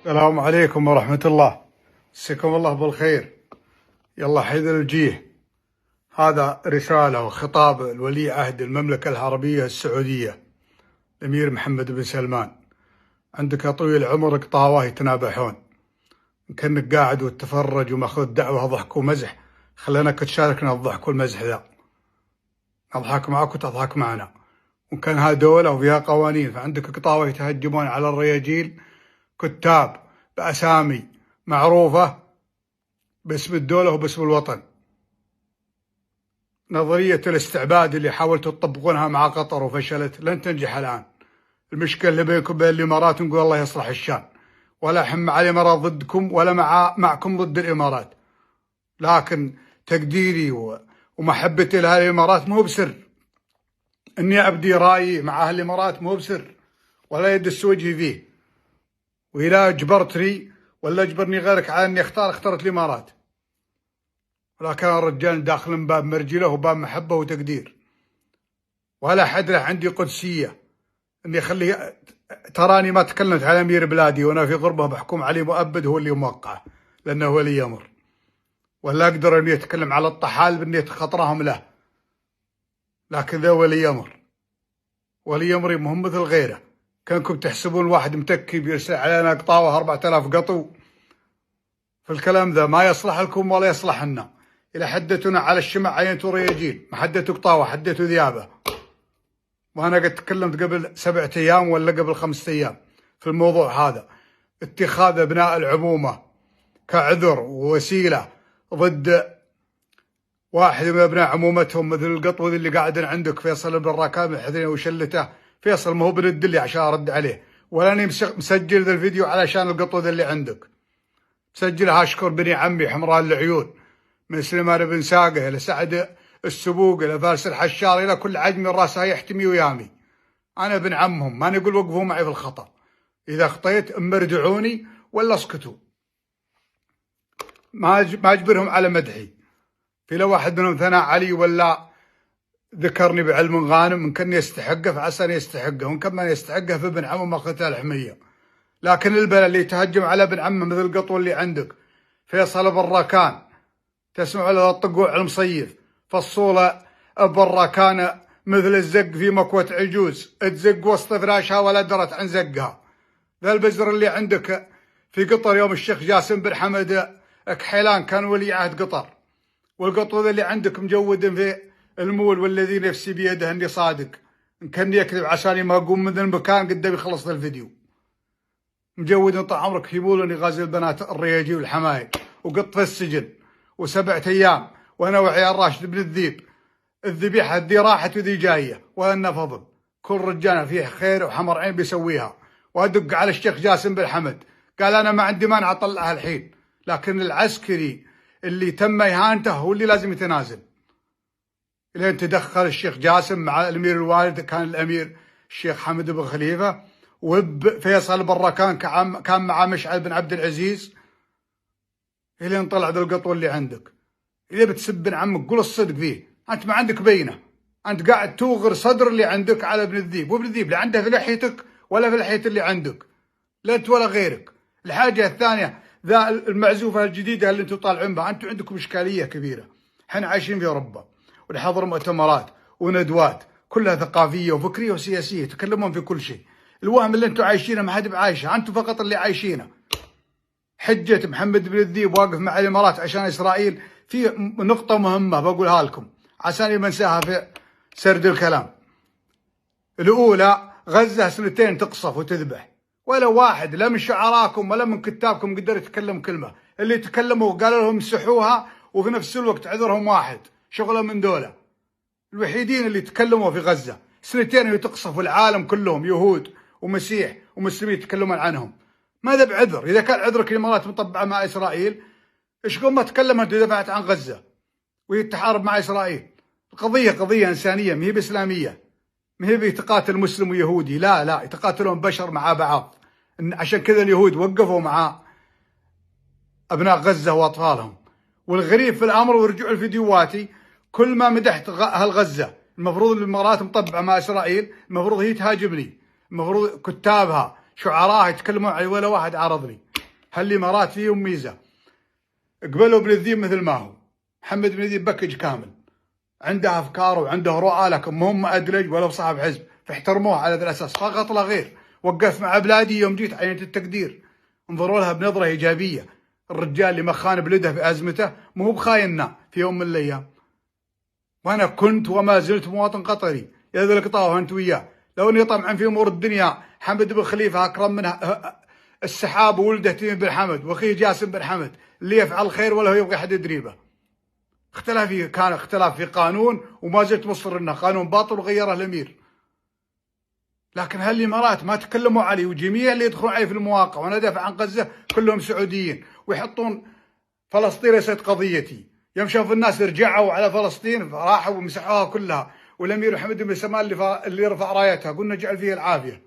السلام عليكم ورحمة الله. مساكم الله بالخير. يلا حيد الوجيه. هذا رسالة وخطاب لولي عهد المملكة العربية السعودية الأمير محمد بن سلمان. عندك يا طويل عمرك طاوة يتنابحون، كأنك قاعد وتتفرج وماخذ دعوة ضحك ومزح. خليناك تشاركنا الضحك والمزح ذا، أضحك معك وتضحك معنا. وكان هذه دولة وفيها قوانين، فعندك قطاوة يتهجمون على الرياجيل، كتاب بأسامي معروفة باسم الدولة وباسم الوطن. نظرية الاستعباد اللي حاولتوا تطبقونها مع قطر وفشلت لن تنجح الآن. المشكلة اللي بينكم وبين الإمارات، نقول الله يصلح الشان، ولا احنا مع الإمارات ضدكم ولا معكم ضد الإمارات، لكن تقديري ومحبتي لها الإمارات مو بسر. إني أبدي رأيي مع أهل الإمارات مو بسر، ولا يدس وجهي فيه. وإذا أجبرتني ولا أجبرني غيرك على إني اخترت الإمارات، ولكن الرجال داخل من باب مرجله وباب محبة وتقدير، ولا حد له عندي قدسية إني أخليه. تراني ما تكلمت على أمير بلادي وأنا في غربة بحكم عليه مؤبد، هو اللي موقعه لأنه ولي أمر، ولا أقدر إني أتكلم على الطحال بإني خطرهم له. لكن ذا ولي أمر، ولي أمري مهم مثل غيره. كانكم تحسبون واحد متكي بيرسل علينا قطاوة 4000 قطو، في الكلام ذا ما يصلح لكم ولا يصلح لنا. إذا حدتونا على الشمع عينتوا رياجيل، ما حدتوا قطاوة، حدتوا ذيابة. وأنا قد تكلمت قبل 7 أيام ولا قبل 5 أيام في الموضوع هذا. اتخاذ أبناء العمومة كعذر ووسيلة ضد واحد من أبناء عمومتهم، مثل القطو اللي قاعدين عندك فيصل بن راكان الحذرين وشلته. فيصل ما هو بند لي عشان أرد عليه، ولا أني مسجل ذا الفيديو علشان القطو اللي عندك. مسجلها أشكر بني عمي حمراء العيون، من سليمان بن ساقه إلى سعد السبوق إلى فارس الحشار إلى كل عجم راسها يحتمي ويامي. أنا ابن عمهم، ما نقول وقفوا معي في الخطأ. إذا أخطيت أما ردعوني ولا اسكتوا، ما أجبرهم على مدحي. في لو واحد منهم ثنى علي ولا ذكرني بعلم غانم، من كان يستحقه فعسى أن يستحقه، وإن كان ما يستحقه فابن عمه ما أخذته الحمية. لكن البلاء اللي يتهجم على ابن عمه مثل القطو اللي عندك فيصل بن راكان، تسمع له الطقوع المصيف، فالصولة بن راكان مثل الزق في مكوة عجوز، تزق وسط فراشها ولا درت عن زقها. ذا البزر اللي عندك في قطر يوم الشيخ جاسم بن حمد كحيلان كان ولي عهد قطر، والقطو ذا اللي عندك مجود في المول، والذي نفسي بيده اني صادق، ان كان يكذب عشاني ما اقوم من المكان قدام يخلص الفيديو. مجود طال عمرك في مول اني غازي البنات الرياجي والحمايل، وقط في السجن و7 أيام، وانا وعيال راشد بن الذيب. الذبيحه ذي راحت وذي جايه، وانا فضل كل رجال فيه خير وحمر عين بيسويها. وادق على الشيخ جاسم بن حمد، قال انا ما عندي مانع اطلعها الحين، لكن العسكري اللي تم اهانته هو اللي لازم يتنازل. لين تدخل الشيخ جاسم مع الامير الوالد، كان الامير الشيخ حمد بن خليفه، وفيصل بن راكان كان مع مشعل بن عبد العزيز، الين طلع ذا القطو اللي عندك. اذا بتسب بن عمك قول الصدق فيه، انت ما عندك بينه، انت قاعد توغر صدر اللي عندك على ابن الذيب، وابن الذيب لا عنده في لحيتك ولا في لحيه اللي عندك، لا انت ولا غيرك. الحاجه الثانيه، ذا المعزوفه الجديده اللي انتم طالعين بها، انتم عندكم اشكاليه كبيره. احنا عايشين في اوروبا ونحضر مؤتمرات وندوات كلها ثقافيه وفكريه وسياسيه، يتكلمون في كل شيء. الوهم اللي انتم عايشينه ما حد بعايشه، انتم فقط اللي عايشينه. حجة محمد بن الذيب واقف مع الإمارات عشان إسرائيل في نقطة مهمة بقولها لكم عشان ما انساها في سرد الكلام. الأولى، غزة 2 تقصف وتذبح، ولا واحد لا من شعراكم ولا من كتابكم قدر يتكلم كلمة. اللي تكلموا قالوا لهم مسحوها، وفي نفس الوقت عذرهم واحد شغله من دولة. الوحيدين اللي تكلموا في غزة 2 تقصف، والعالم كلهم يهود ومسيح ومسلمين يتكلمون عنهم. ماذا بعذر؟ إذا كان عذرك الإمارات مطبعة مع إسرائيل، إيش قوم ما تكلمت ودفعت عن غزة وهي تحارب مع إسرائيل؟ القضية قضية إنسانية، ما هي بإسلامية، ما هي بيتقاتل مسلم ويهودي، لا يتقاتلون بشر مع بعض. عشان كذا اليهود وقفوا مع أبناء غزة وأطفالهم. والغريب في الأمر، ورجعوا الفيديوهاتي، كل ما مدحت أهل غزة المفروض الإمارات مطبعة مع إسرائيل، المفروض هي تهاجمني، المفروض كتابها شعراء يتكلمون علي، ولا واحد عارضني. هالامارات فيهم ميزه، قبلوا ابن الذيب مثل ما هو. محمد بن الذيب بكج كامل، عنده افكار وعنده رؤى، لكن ما هم ادلج ولا صاحب حزب، فاحترموه على هذا الاساس فقط لا غير. وقف مع بلادي يوم جيت عينة التقدير، انظروا لها بنظره ايجابيه. الرجال اللي ما خان بلده في ازمته مو بخايننا في يوم من الايام. وانا كنت وما زلت مواطن قطري، يا ذا القطاوه انت وياه. لو اني طمعا في امور الدنيا، حمد بن خليفه اكرم منه السحاب وولده تيم بن حمد واخيه جاسم بن حمد، اللي يفعل خير ولا هو يبغى حد يدريبه. كان اختلاف في قانون، وما زلت مصر انه قانون باطل وغيره الامير. لكن هالامارات ما تكلموا علي، وجميع اللي يدخلون علي في المواقع وانا دافع عن غزه كلهم سعوديين، ويحطون فلسطين ليست قضيتي. يوم شافوا الناس رجعوا على فلسطين راحوا ومسحوها كلها، والامير محمد بن سلمان اللي رفع رايتها، قلنا اجعل فيه العافيه.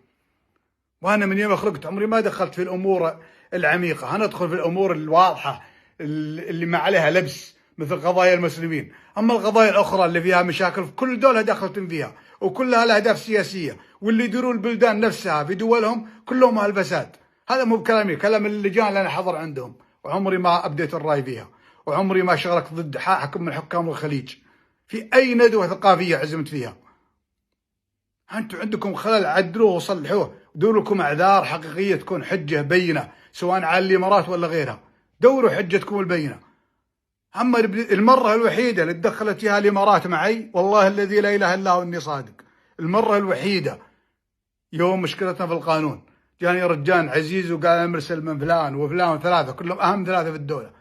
وانا من يوم خلقت عمري ما دخلت في الامور العميقه، انا ادخل في الامور الواضحه اللي ما عليها لبس، مثل قضايا المسلمين. اما القضايا الاخرى اللي فيها مشاكل في كل دوله دخلت فيها، وكلها لها اهداف سياسيه، واللي يديرون البلدان نفسها في دولهم كلهم اهل فساد. هذا مو بكلامي، كلام اللجان اللي انا حضر عندهم، وعمري ما ابديت الراي فيها، وعمري ما شغلت ضد حاكم من حكام الخليج في اي ندوه ثقافيه عزمت فيها. انتم عندكم خلل، عدلوه وصلحوه، ودوروا لكم اعذار حقيقيه تكون حجه بينه، سواء على الامارات ولا غيرها. دوروا حجتكم البينه. اما المره الوحيده اللي تدخلت فيها الامارات معي، والله الذي لا اله الا هو اني صادق، المره الوحيده يوم مشكلتنا في القانون، جاني رجال عزيز وقال انا مرسل من فلان وفلان ثلاثه، كلهم اهم ثلاثه في الدوله.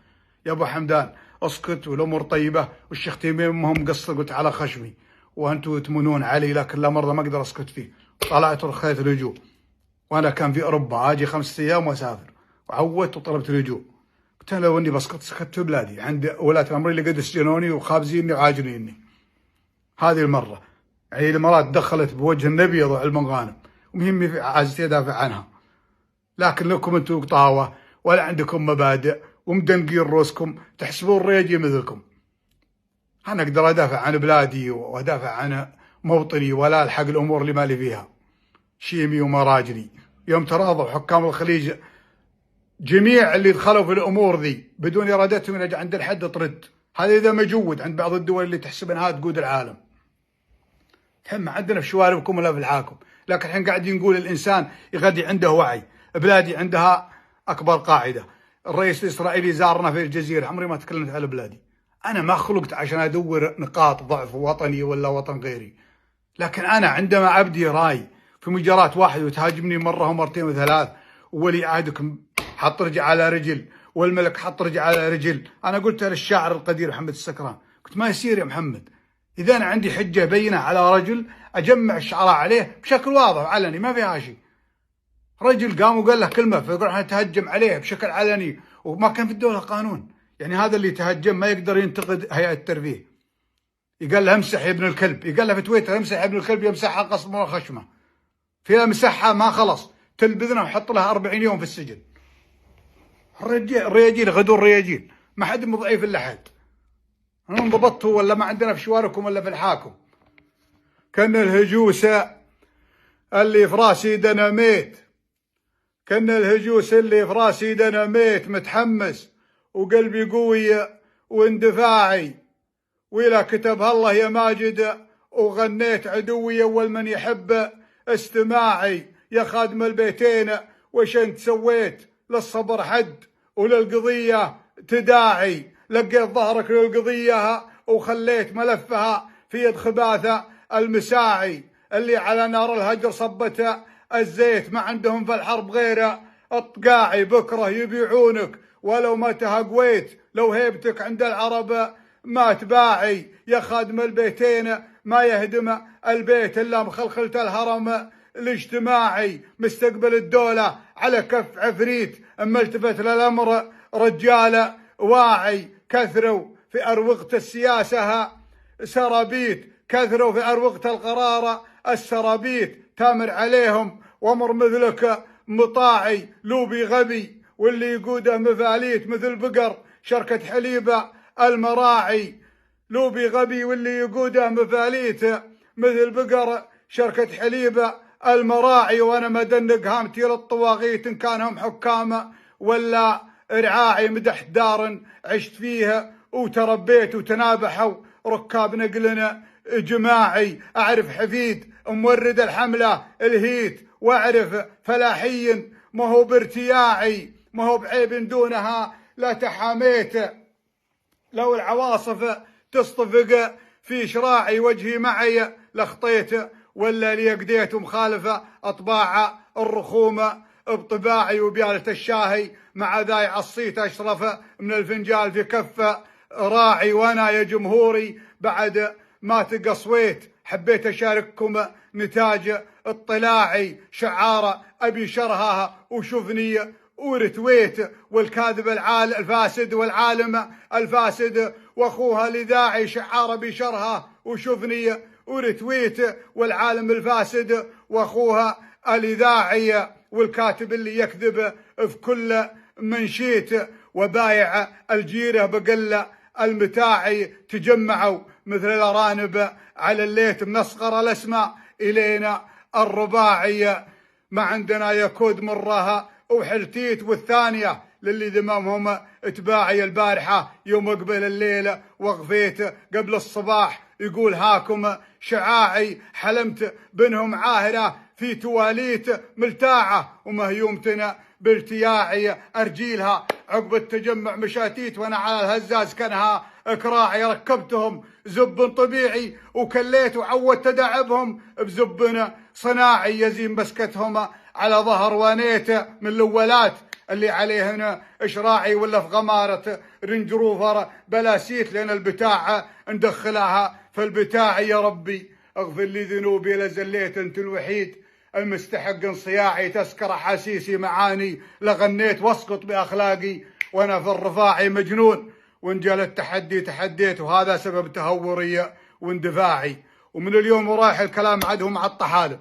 يا ابو حمدان اسكت والامور طيبه، والشيخ تيمين ما هم مقصر، قلت على خشمي وانتم تمنون علي، لكن لا مرضى ما اقدر اسكت فيه. طلعت ورخيت اللجوء، وانا كان في اوروبا اجي 5 ايام واسافر، وعودت وطلبت اللجوء. قلت لو اني بسقط سكت في بلادي، عند ولاة الامر اللي قد سجنوني وخابزيني وعاجنيني. هذه المره يعني الامارات دخلت بوجه النبي يضع المغانم، ومهم في عايزتي ادافع عنها. لكن لكم انتم قطاوه ولا عندكم مبادئ ومدنقين روسكم، تحسبون رياجي مثلكم. انا اقدر ادافع عن بلادي وادافع عن موطني، ولا الحق الامور اللي مالي فيها شيمي ومراجلي. يوم تراضوا حكام الخليج جميع اللي دخلوا في الامور ذي بدون ارادتهم الى عند الحد ترد. هذا اذا مجود عند بعض الدول اللي تحسب انها تقود العالم. الحين عندنا في شواربكم ولا في الحاكم، لكن الحين قاعدين نقول الانسان يغدي عنده وعي. بلادي عندها اكبر قاعده، الرئيس الاسرائيلي زارنا في الجزيره، عمري ما تكلمت على بلادي. انا ما خلقت عشان ادور نقاط ضعف وطني ولا وطن غيري، لكن انا عندما ابدي راي في مجرات واحد وتهاجمني مره ومرتين وثلاث، وولي عهدكم حط رجل على رجل والملك حط رجل على رجل، انا قلت للشاعر القدير محمد السكران، قلت ما يصير يا محمد، اذا انا عندي حجه بينه على رجل اجمع الشعراء عليه بشكل واضح وعلني ما فيها شيء. رجل قام وقال له كلمه فيقول احنا نتهجم عليه بشكل علني، وما كان في الدوله قانون. يعني هذا اللي يتهجم ما يقدر ينتقد هيئه الترفيه. يقال له امسح يا ابن الكلب، يقال له في تويتر امسح يا ابن الكلب، يمسحها قصد من خشمه. فيها مسحها ما خلص تلبذنا وحط لها 40 يوم في السجن. الرياجيل غدوا الرياجيل، ما حد مضعيف الا حد. انضبطتوا ولا ما عندنا في شواركم ولا في الحاكم؟ كان الهجوسه اللي في راسي دنميت، كان الهجوس اللي في راسي دنميت، متحمس وقلبي قوي واندفاعي، وإلى كتبها الله يا ماجد، وغنيت عدوي أول من يحب استماعي. يا خادم البيتين وش انت سويت للصبر حد وللقضية تداعي؟ لقيت ظهرك للقضية وخليت ملفها في يد خباثة المساعي، اللي على نار الهجر صبته الزيت، ما عندهم في الحرب غير الطقاعي. بكره يبيعونك ولو ما تهقويت، لو هيبتك عند العرب ما تباعي. يا خادم البيتين ما يهدم البيت الا مخلخلة الهرم الاجتماعي، مستقبل الدولة على كف عفريت، اما التفت للامر رجال واعي. كثروا في اروقة السياسة سرابيت، كثروا في اروقة القرار السرابيت، تامر عليهم وامر مثلك مطاعي. لوبي غبي واللي يقوده مفاليت، مثل بقر شركة حليبة المراعي. لوبي غبي واللي يقوده مفاليت، مثل بقر شركة حليبة المراعي. وانا مدنق هامتي للطواغيت ان كانهم حكام ولا رعاعي مدح دار عشت فيها وتربيت وتنابحوا ركاب نقلنا جماعي. أعرف حفيد مورد الحملة الهيت، وأعرف فلاحي ما هو بارتياعي، ما هو بعيب دونها لا تحاميت. لو العواصف تصطفق في شراعي وجهي معي لخطيت، ولا لي قديت مخالفة أطباع الرخومة بطباعي. وبيالة الشاهي مع ذاي عصيت أشرف من الفنجال في كفة راعي. وأنا يا جمهوري بعد ما تقصويت حبيت أشارككم نتاج اطلاعي. شعارة أبي شرها وشوفني ورتويت، والكاذب الفاسد والعالم الفاسد واخوها الاذاعي. شعارة بشرها وشوفني ورتويت، والعالم الفاسد واخوها الاذاعي. والكاتب اللي يكذب في كل منشيت، وبايع الجيره بقله المتاعي. تجمعوا مثل الارانب على الليت منصغر الاسماء الينا الرباعي. ما عندنا يكود مرها وحلتيت، والثانية للي ذممهم اتباعي. البارحة يوم قبل الليلة وقفيت قبل الصباح يقول هاكم شعاعي. حلمت بنهم عاهرة في تواليت ملتاعة، ومهيومتنا بالتياعي. أرجيلها عقب التجمع مشاتيت، وأنا على الهزاز كانها كراعي. ركبتهم زب طبيعي وكليت وعودت دعبهم بزب صناعي. يزين مسكتهم على ظهر وانيت من الاولات اللي عليهن اشراعي، ولا في غمارة رنجروفر بلاسيت، لان البتاع ندخلها في البتاع. يا ربي اغفر لي ذنوبي لزليت، انت الوحيد المستحق انصياعي. تسكر احاسيسي معاني لغنيت، واسقط باخلاقي وانا في الرفاعي مجنون. وان جال التحدي تحديت، وهذا سبب تهوري واندفاعي. ومن اليوم ورايح الكلام عدهم على الطحالب.